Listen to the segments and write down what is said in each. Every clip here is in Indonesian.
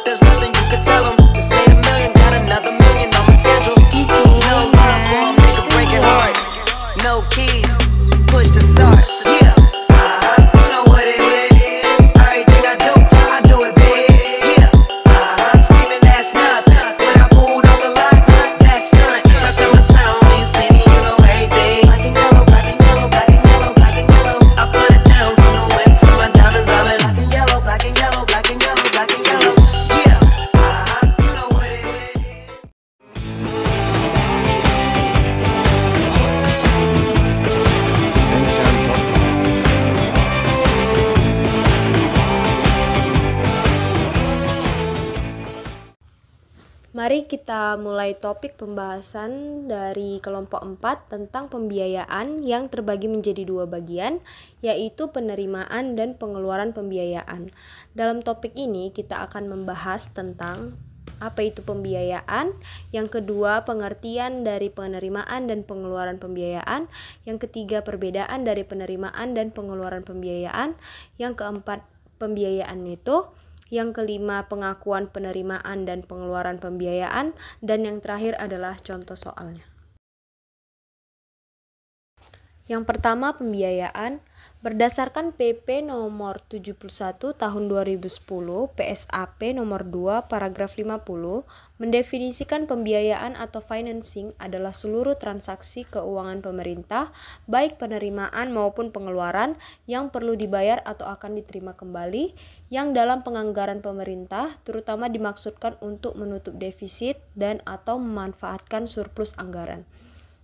but there's nothing you could tell them. Just made a million, got another million on my schedule. No love for 'em, nigga breaking hearts. No keys, push to start. Yeah, you know what it is. Everything I do it big. Yeah, screaming that's nothing. When I pulled off the lot, that's stunt. Stuck in my town, when you see me, you know everything. Black and yellow, black and yellow, black and yellow, black and yellow. I put it down from the whip to my diamonds. I've been black and yellow, black and yellow, black and yellow, black and yellow. Yeah, you know what it is. Mari kita mulai topik pembahasan dari kelompok 4 tentang pembiayaan yang terbagi menjadi 2 bagian, yaitu penerimaan dan pengeluaran pembiayaan. Dalam topik ini kita akan membahas tentang apa itu pembiayaan, yang kedua pengertian dari penerimaan dan pengeluaran pembiayaan, yang ketiga perbedaan dari penerimaan dan pengeluaran pembiayaan, yang keempat pembiayaan neto, yang kelima pengakuan penerimaan dan pengeluaran pembiayaan, dan yang terakhir adalah contoh soalnya. Yang pertama, pembiayaan. Berdasarkan PP nomor 71 tahun 2010 PSAP nomor 2 paragraf 50 mendefinisikan pembiayaan atau financing adalah seluruh transaksi keuangan pemerintah, baik penerimaan maupun pengeluaran yang perlu dibayar atau akan diterima kembali, yang dalam penganggaran pemerintah terutama dimaksudkan untuk menutup defisit dan atau memanfaatkan surplus anggaran.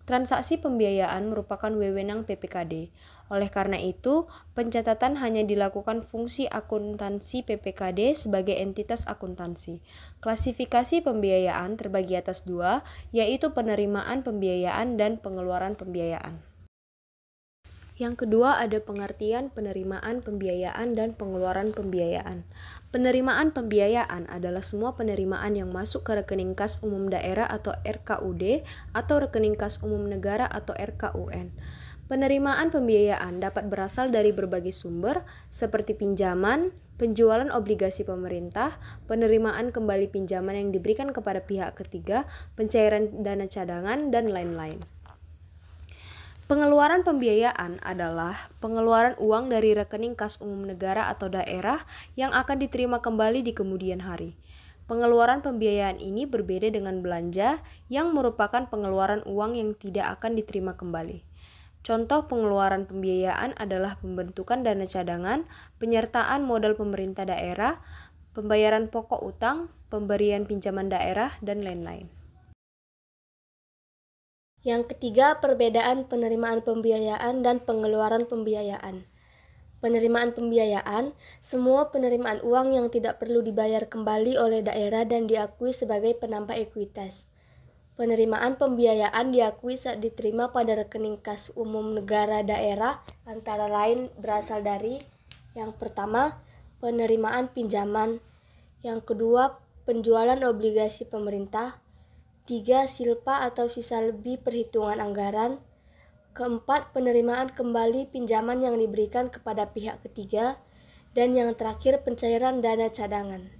Transaksi pembiayaan merupakan wewenang PPKD. Oleh karena itu, pencatatan hanya dilakukan fungsi akuntansi PPKD sebagai entitas akuntansi. Klasifikasi pembiayaan terbagi atas 2, yaitu penerimaan pembiayaan dan pengeluaran pembiayaan. Yang kedua ada pengertian penerimaan pembiayaan dan pengeluaran pembiayaan. Penerimaan pembiayaan adalah semua penerimaan yang masuk ke rekening kas umum daerah atau RKUD atau rekening kas umum negara atau RKUN. Penerimaan pembiayaan dapat berasal dari berbagai sumber seperti pinjaman, penjualan obligasi pemerintah, penerimaan kembali pinjaman yang diberikan kepada pihak ketiga, pencairan dana cadangan, dan lain-lain. Pengeluaran pembiayaan adalah pengeluaran uang dari rekening kas umum negara atau daerah yang akan diterima kembali di kemudian hari. Pengeluaran pembiayaan ini berbeda dengan belanja yang merupakan pengeluaran uang yang tidak akan diterima kembali. Contoh pengeluaran pembiayaan adalah pembentukan dana cadangan, penyertaan modal pemerintah daerah, pembayaran pokok utang, pemberian pinjaman daerah, dan lain-lain. Yang ketiga, perbedaan penerimaan pembiayaan dan pengeluaran pembiayaan. Penerimaan pembiayaan, semua penerimaan uang yang tidak perlu dibayar kembali oleh daerah dan diakui sebagai penambah ekuitas. Penerimaan pembiayaan diakui saat diterima pada rekening kas umum negara daerah, antara lain berasal dari: yang pertama, penerimaan pinjaman, yang kedua, penjualan obligasi pemerintah, 3. Silpa atau sisa lebih perhitungan anggaran, keempat, penerimaan kembali pinjaman yang diberikan kepada pihak ketiga, dan yang terakhir pencairan dana cadangan.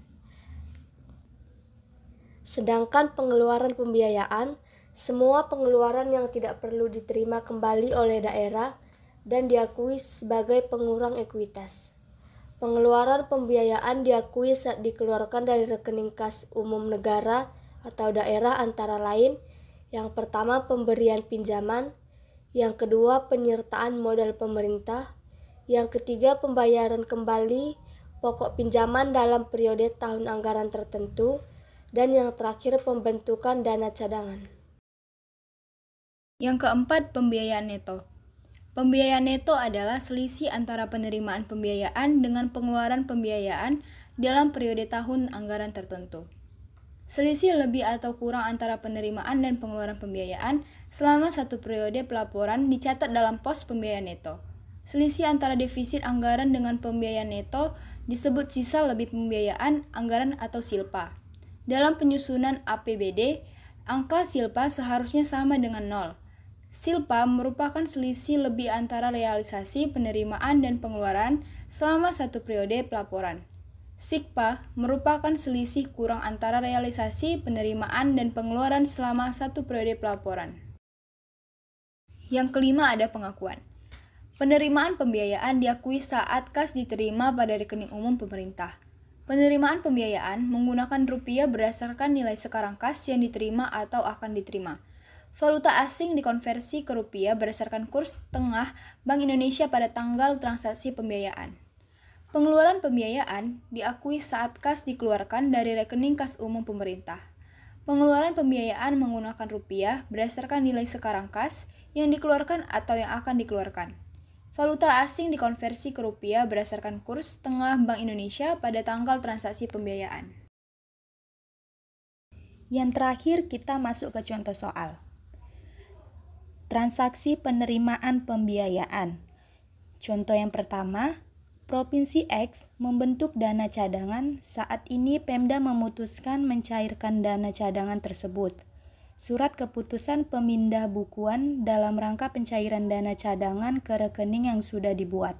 Sedangkan pengeluaran pembiayaan, semua pengeluaran yang tidak perlu diterima kembali oleh daerah dan diakui sebagai pengurang ekuitas. Pengeluaran pembiayaan diakui saat dikeluarkan dari rekening kas umum negara atau daerah, antara lain: yang pertama, pemberian pinjaman, yang kedua, penyertaan modal pemerintah, yang ketiga, pembayaran kembali pokok pinjaman dalam periode tahun anggaran tertentu, dan yang terakhir pembentukan dana cadangan. Yang keempat, pembiayaan neto. Pembiayaan neto adalah selisih antara penerimaan pembiayaan dengan pengeluaran pembiayaan dalam periode tahun anggaran tertentu. Selisih lebih atau kurang antara penerimaan dan pengeluaran pembiayaan selama satu periode pelaporan dicatat dalam pos pembiayaan neto. Selisih antara defisit anggaran dengan pembiayaan neto disebut sisa lebih pembiayaan anggaran atau silpa. Dalam penyusunan APBD, angka silpa seharusnya sama dengan 0. Silpa merupakan selisih lebih antara realisasi penerimaan dan pengeluaran selama satu periode pelaporan. SIKPA merupakan selisih kurang antara realisasi, penerimaan, dan pengeluaran selama satu periode pelaporan. Yang kelima ada pengakuan. Penerimaan pembiayaan diakui saat kas diterima pada rekening umum pemerintah. Penerimaan pembiayaan menggunakan rupiah berdasarkan nilai sekarang kas yang diterima atau akan diterima. Valuta asing dikonversi ke rupiah berdasarkan kurs tengah Bank Indonesia pada tanggal transaksi pembiayaan. Pengeluaran pembiayaan diakui saat kas dikeluarkan dari rekening kas umum pemerintah. Pengeluaran pembiayaan menggunakan rupiah berdasarkan nilai sekarang kas yang dikeluarkan atau yang akan dikeluarkan. Valuta asing dikonversi ke rupiah berdasarkan kurs tengah Bank Indonesia pada tanggal transaksi pembiayaan. Yang terakhir kita masuk ke contoh soal. Transaksi penerimaan pembiayaan. Contoh yang pertama, Provinsi X membentuk dana cadangan. Saat ini Pemda memutuskan mencairkan dana cadangan tersebut. Surat keputusan pemindah bukuan dalam rangka pencairan dana cadangan ke rekening yang sudah dibuat.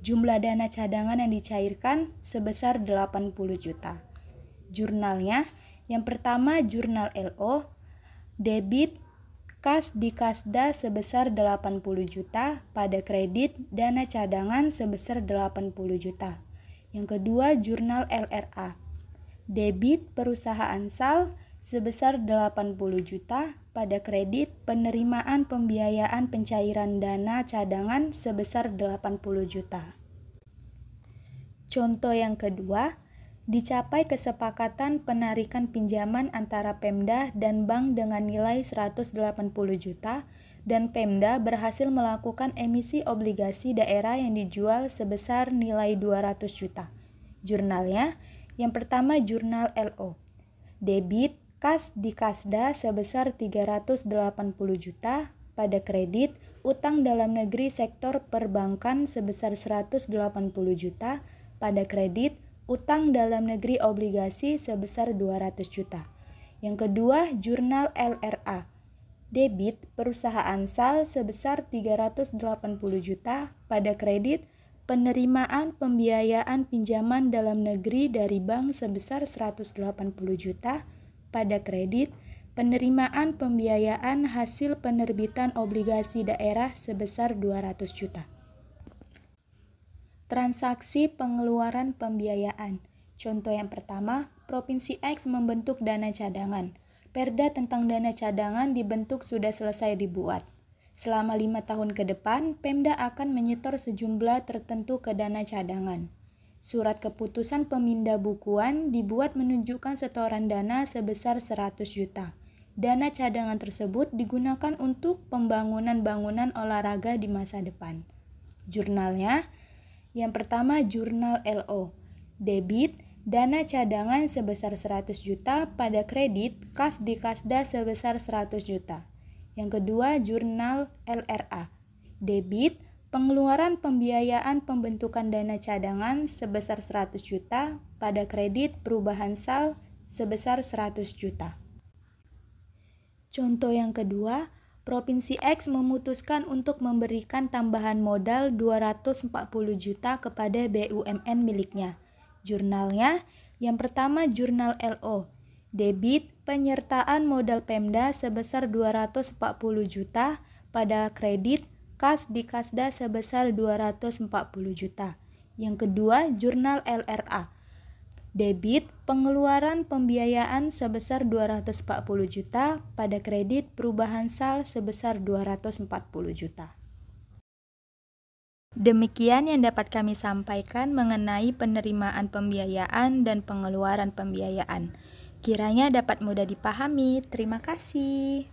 Jumlah dana cadangan yang dicairkan sebesar 80 juta. Jurnalnya, yang pertama jurnal LO, debit kas di Kasda sebesar 80 juta, pada kredit dana cadangan sebesar 80 juta. Yang kedua jurnal LRA, debit perusahaan SAL sebesar 80 juta, pada kredit penerimaan pembiayaan pencairan dana cadangan sebesar 80 juta. Contoh yang kedua, dicapai kesepakatan penarikan pinjaman antara Pemda dan bank dengan nilai 180 juta dan Pemda berhasil melakukan emisi obligasi daerah yang dijual sebesar nilai 200 juta. Jurnalnya, yang pertama jurnal LO, debit kas di Kasda sebesar 380 juta, pada kredit utang dalam negeri sektor perbankan sebesar 180 juta, pada kredit utang dalam negeri obligasi sebesar 200 juta. Yang kedua, jurnal LRA, debit perusahaan SAL sebesar 380 juta, pada kredit penerimaan pembiayaan pinjaman dalam negeri dari bank sebesar 180 juta, pada kredit penerimaan pembiayaan hasil penerbitan obligasi daerah sebesar 200 juta. Transaksi pengeluaran pembiayaan. Contoh yang pertama, Provinsi X membentuk dana cadangan. Perda tentang dana cadangan dibentuk sudah selesai dibuat. Selama 5 tahun ke depan, Pemda akan menyetor sejumlah tertentu ke dana cadangan. Surat keputusan pemindah bukuan dibuat menunjukkan setoran dana sebesar 100 juta. Dana cadangan tersebut digunakan untuk pembangunan bangunan olahraga di masa depan. Jurnalnya, yang pertama jurnal LO, debit dana cadangan sebesar 100 juta, pada kredit kas di Kasda sebesar 100 juta. Yang kedua jurnal LRA, debit pengeluaran pembiayaan pembentukan dana cadangan sebesar 100 juta, pada kredit perubahan SAL sebesar 100 juta. Contoh yang kedua, Provinsi X memutuskan untuk memberikan tambahan modal 240 juta kepada BUMN miliknya. Jurnalnya, yang pertama jurnal LO, debit penyertaan modal Pemda sebesar 240 juta, pada kredit kas di Kasda sebesar 240 juta. Yang kedua, jurnal LRA, debit pengeluaran pembiayaan sebesar 240 juta, pada kredit perubahan SAL sebesar 240 juta. Demikian yang dapat kami sampaikan mengenai penerimaan pembiayaan dan pengeluaran pembiayaan. Kiranya dapat mudah dipahami. Terima kasih.